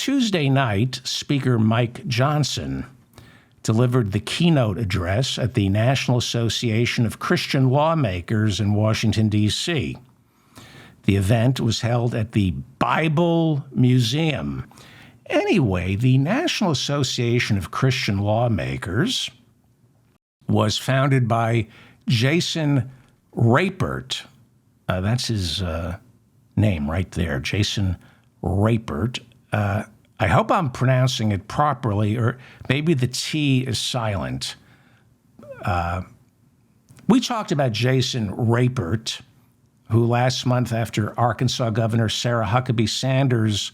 Tuesday night, Speaker Mike Johnson delivered the keynote address at the National Association of Christian Lawmakers in Washington, D.C. The event was held at the Bible Museum. Anyway, the National Association of Christian Lawmakers was founded by Jason Rapert. That's his name right there, Jason Rapert. I hope I'm pronouncing it properly, or maybe the T is silent. We talked about Jason Rapert, who last month, after Arkansas Governor Sarah Huckabee Sanders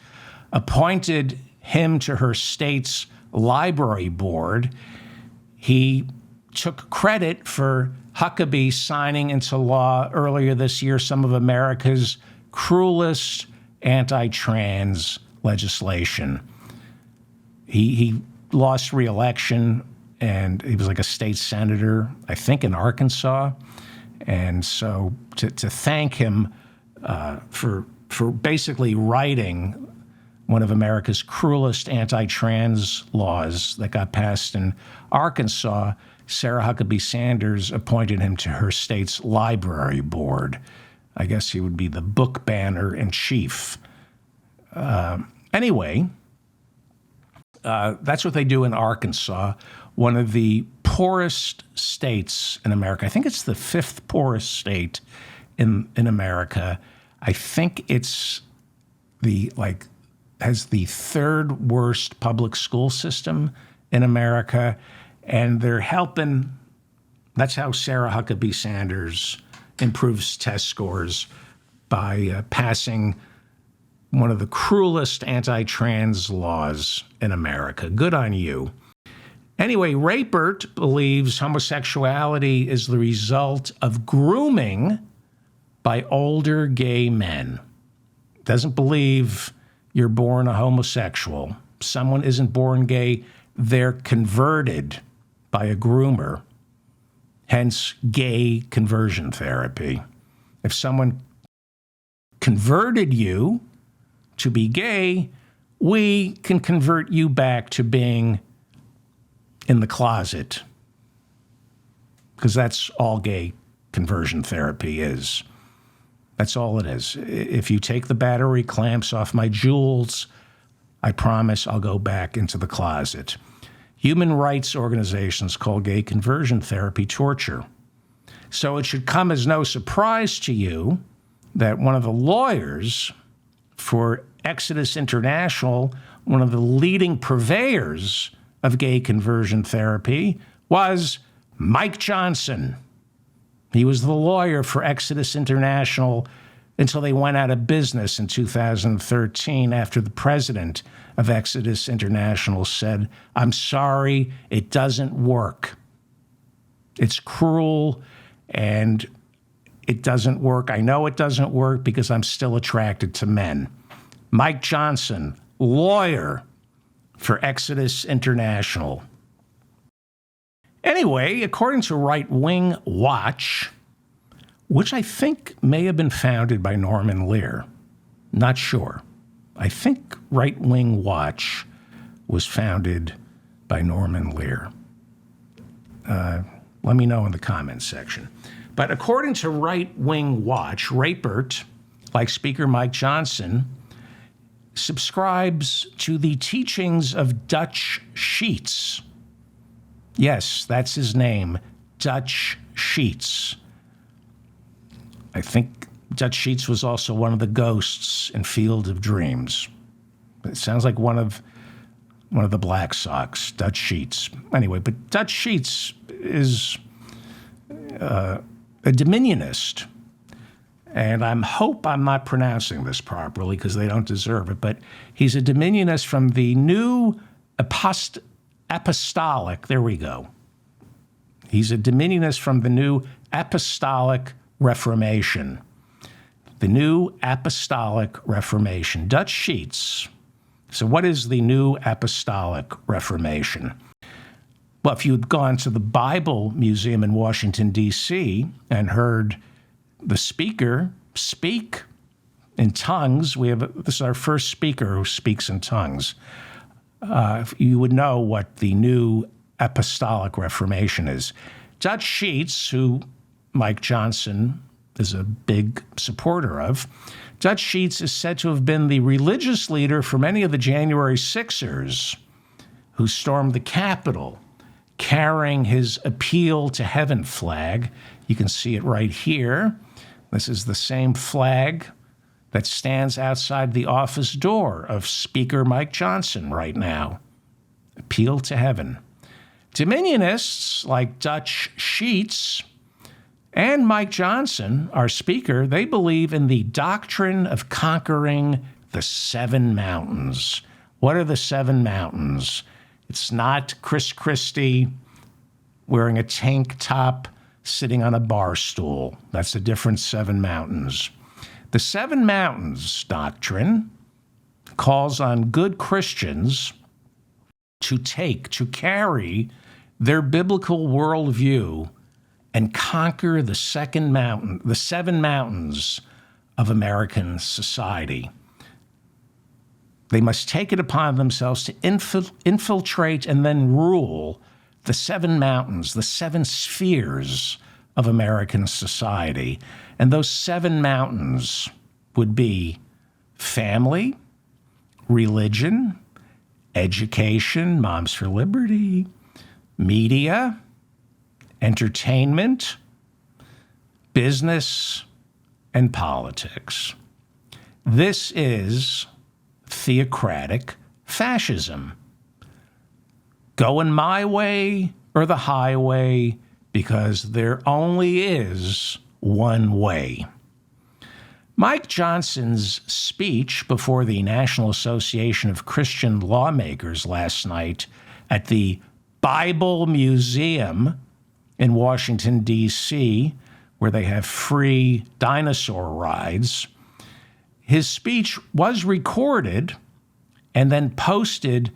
appointed him to her state's library board, he took credit for Huckabee signing into law earlier this year some of America's cruelest anti-trans legislation. He lost re-election, and he was like a state senator, I think, in Arkansas. And so to thank him for basically writing one of America's cruelest anti-trans laws that got passed in Arkansas, Sarah Huckabee Sanders appointed him to her state's library board. I guess he would be the book banner in chief. Anyway, that's what they do in Arkansas, one of the poorest states in America. I think it's the fifth poorest state in America. I think it's has the third worst public school system in America, and they're helping. That's how Sarah Huckabee Sanders improves test scores, by passing one of the cruelest anti-trans laws in America. Good on you. Anyway, Rapert believes homosexuality is the result of grooming by older gay men. Doesn't believe you're born a homosexual. Someone isn't born gay, they're converted by a groomer, hence gay conversion therapy. If someone converted you to be gay, we can convert you back to being in the closet, because that's all gay conversion therapy is. That's all it is. If you take the battery clamps off my jewels, I promise I'll go back into the closet. Human rights organizations call gay conversion therapy torture. So it should come as no surprise to you that one of the lawyers for Exodus International, one of the leading purveyors of gay conversion therapy, was Mike Johnson. He was the lawyer for Exodus International until they went out of business in 2013 after the president of Exodus International said, "I'm sorry, it doesn't work. It's cruel and it doesn't work. I know it doesn't work because I'm still attracted to men." Mike Johnson, lawyer for Exodus International. Anyway, according to Right Wing Watch, which I think may have been founded by Norman Lear, not sure. I think Right Wing Watch was founded by Norman Lear. Let me know in the comments section. But according to Right Wing Watch, Rapert, like Speaker Mike Johnson, subscribes to the teachings of Dutch Sheets. Yes, that's his name, Dutch Sheets. I think Dutch Sheets was also one of the ghosts in Field of Dreams. It sounds like one of the Black Sox, Dutch Sheets. Anyway, but Dutch Sheets is a dominionist. And I hope I'm not pronouncing this properly because they don't deserve it, but he's a dominionist from the New Apostolic, there we go. He's a dominionist from the New Apostolic Reformation. The New Apostolic Reformation. Dutch Sheets. So what is the New Apostolic Reformation? Well, if you'd gone to the Bible Museum in Washington, D.C. and heard the speaker speak, in tongues. This is our first speaker who speaks in tongues. You would know what the new apostolic reformation is. Dutch Sheets, who Mike Johnson is a big supporter of, Dutch Sheets is said to have been the religious leader for many of the January Sixers who stormed the Capitol, carrying his Appeal to Heaven flag. You can see it right here. This is the same flag that stands outside the office door of Speaker Mike Johnson right now. Appeal to Heaven. Dominionists like Dutch Sheets and Mike Johnson, our speaker, they believe in the doctrine of conquering the 7 mountains. What are the 7 mountains? It's not Chris Christie wearing a tank top sitting on a bar stool. That's a different 7 mountains. The 7 mountains doctrine calls on good Christians to carry their biblical worldview and conquer the 7 mountains of American society. They must take it upon themselves to infiltrate and then rule the 7 mountains, the 7 spheres of American society. And those 7 mountains would be family, religion, education, Moms for Liberty, media, entertainment, business, and politics. This is theocratic fascism. Going my way or the highway, because there only is one way. Mike Johnson's speech before the National Association of Christian Lawmakers last night at the Bible Museum in Washington, D.C., where they have free dinosaur rides, his speech was recorded and then posted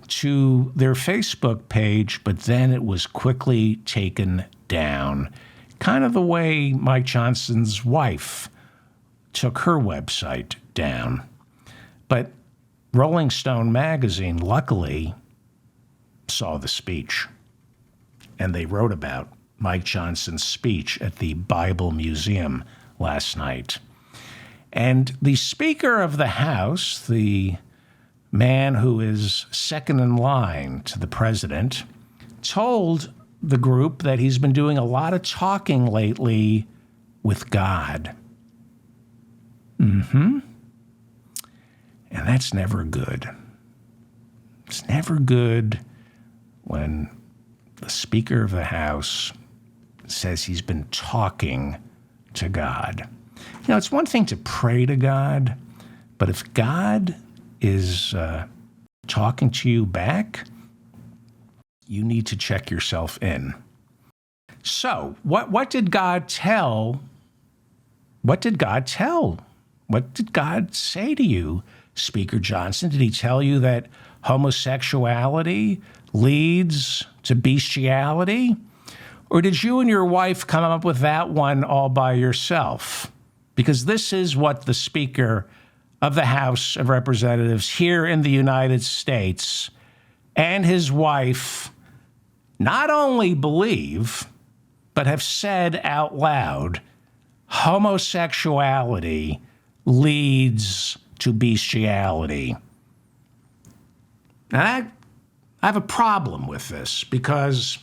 to their Facebook page, but then it was quickly taken down. Kind of the way Mike Johnson's wife took her website down. But Rolling Stone magazine, luckily, saw the speech. And they wrote about Mike Johnson's speech at the Bible Museum last night. And the Speaker of the House, the man who is second in line to the president, told the group that he's been doing a lot of talking lately with God. And that's never good. It's never good when the Speaker of the House says he's been talking to God. You know, it's one thing to pray to God, but if God is talking to you back, you need to check yourself in. So, what did God tell? What did God tell? What did God say to you, Speaker Johnson? Did he tell you that homosexuality leads to bestiality? Or did you and your wife come up with that one all by yourself? Because this is what the Speaker of the House of Representatives here in the United States and his wife not only believe, but have said out loud: homosexuality leads to bestiality. Now, I have a problem with this because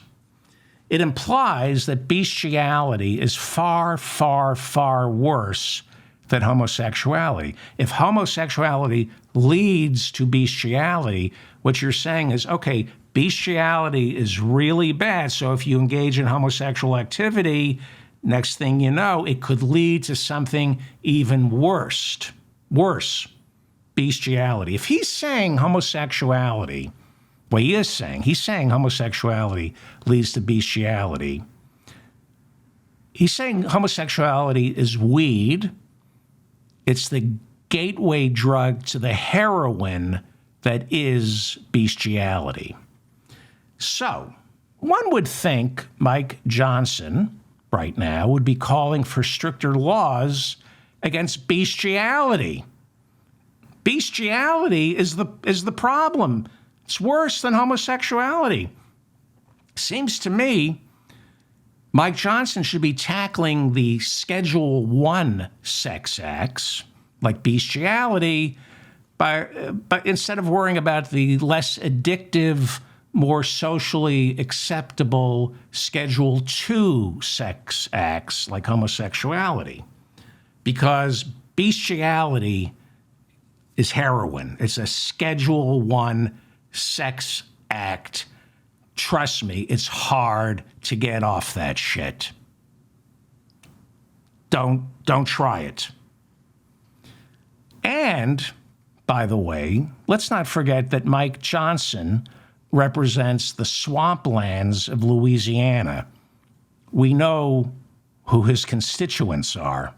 it implies that bestiality is far, far, far worse than homosexuality. If homosexuality leads to bestiality, what you're saying is, okay, bestiality is really bad, so if you engage in homosexual activity, next thing you know, it could lead to something even worse, bestiality. If he's saying homosexuality, well, he's saying homosexuality leads to bestiality. He's saying homosexuality is weed. It's the gateway drug to the heroin that is bestiality. So, one would think Mike Johnson right now would be calling for stricter laws against bestiality. Bestiality is the problem. It's worse than homosexuality. Seems to me Mike Johnson should be tackling the Schedule I sex acts, like bestiality, but instead of worrying about the less addictive, more socially acceptable Schedule II sex acts, like homosexuality. Because bestiality is heroin. It's a Schedule I sex act. Trust me, it's hard to get off that shit. Don't try it. And, by the way, let's not forget that Mike Johnson represents the swamplands of Louisiana. We know who his constituents are.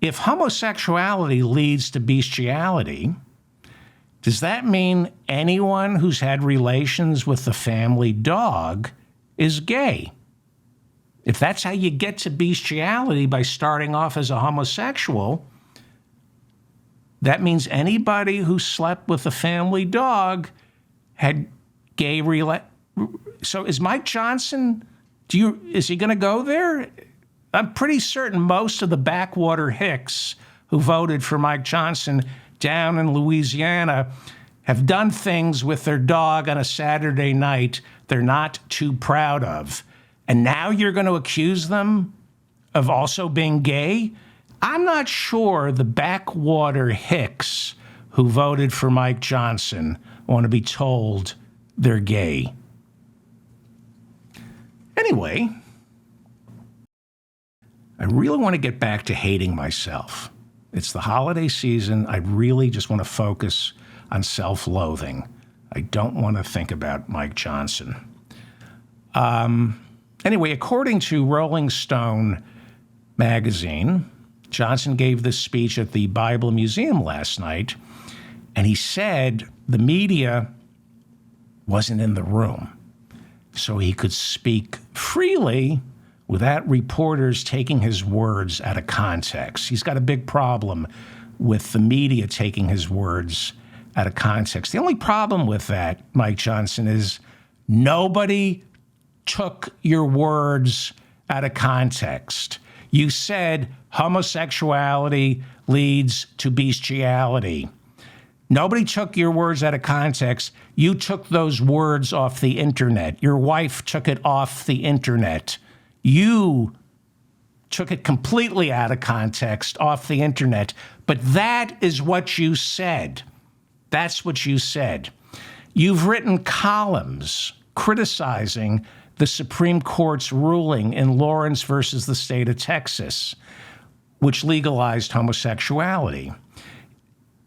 If homosexuality leads to bestiality, does that mean anyone who's had relations with the family dog is gay? If that's how you get to bestiality, by starting off as a homosexual, that means anybody who slept with the family dog had gay So is Mike Johnson, is he going to go there? I'm pretty certain most of the backwater hicks who voted for Mike Johnson down in Louisiana have done things with their dog on a Saturday night they're not too proud of. And now you're going to accuse them of also being gay? I'm not sure the backwater hicks who voted for Mike Johnson want to be told they're gay. Anyway, I really want to get back to hating myself. It's the holiday season. I really just want to focus on self-loathing. I don't want to think about Mike Johnson. Anyway, according to Rolling Stone magazine, Johnson gave this speech at the Bible Museum last night, and he said the media wasn't in the room, so he could speak freely without reporters taking his words out of context. He's got a big problem with the media taking his words out of context. The only problem with that, Mike Johnson, is nobody took your words out of context. You said homosexuality leads to bestiality. Nobody took your words out of context. You took those words off the internet. Your wife took it off the internet. You took it completely out of context, off the internet. But that is what you said. That's what you said. You've written columns criticizing the Supreme Court's ruling in Lawrence versus the state of Texas, which legalized homosexuality.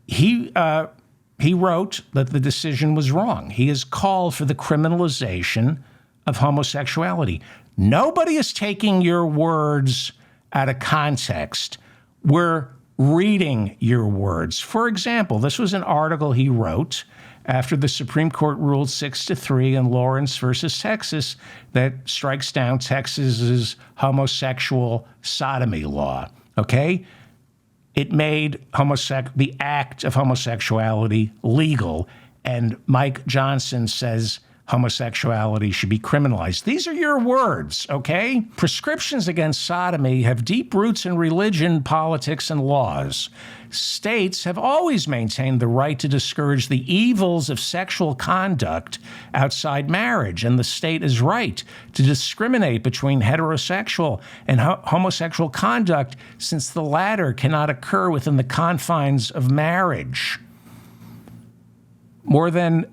He wrote that the decision was wrong. He has called for the criminalization of homosexuality. Nobody is taking your words out of context. We're reading your words. For example, this was an article he wrote after the Supreme Court ruled 6-3 in Lawrence versus Texas that strikes down Texas's homosexual sodomy law. Okay? It made the act of homosexuality legal, and Mike Johnson says homosexuality should be criminalized. These are your words, okay? Prescriptions against sodomy have deep roots in religion, politics, and laws. States have always maintained the right to discourage the evils of sexual conduct outside marriage, and the state is right to discriminate between heterosexual and homosexual conduct, since the latter cannot occur within the confines of marriage. More than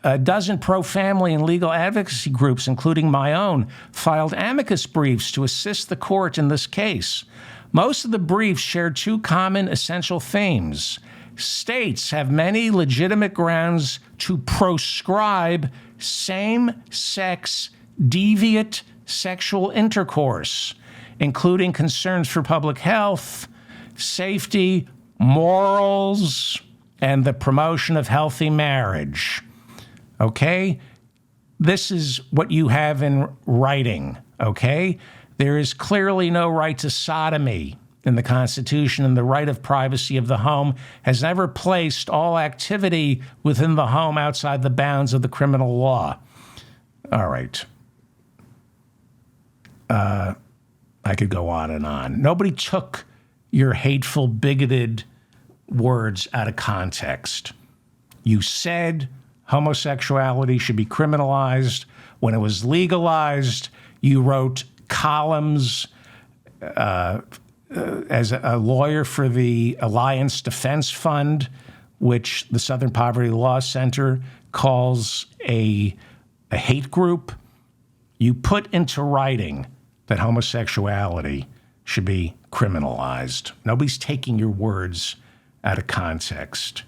a dozen pro-family and legal advocacy groups, including my own, filed amicus briefs to assist the court in this case. Most of the briefs shared two common essential themes. States have many legitimate grounds to proscribe same-sex deviant sexual intercourse, including concerns for public health, safety, morals, and the promotion of healthy marriage. Okay? This is what you have in writing, okay? There is clearly no right to sodomy in the Constitution, and the right of privacy of the home has never placed all activity within the home outside the bounds of the criminal law. All right. I could go on and on. Nobody took your hateful, bigoted words out of context. You said homosexuality should be criminalized. When it was legalized, you wrote columns as a lawyer for the Alliance Defense Fund, which the Southern Poverty Law Center calls a hate group. You put into writing that homosexuality should be criminalized. Nobody's taking your words out of context.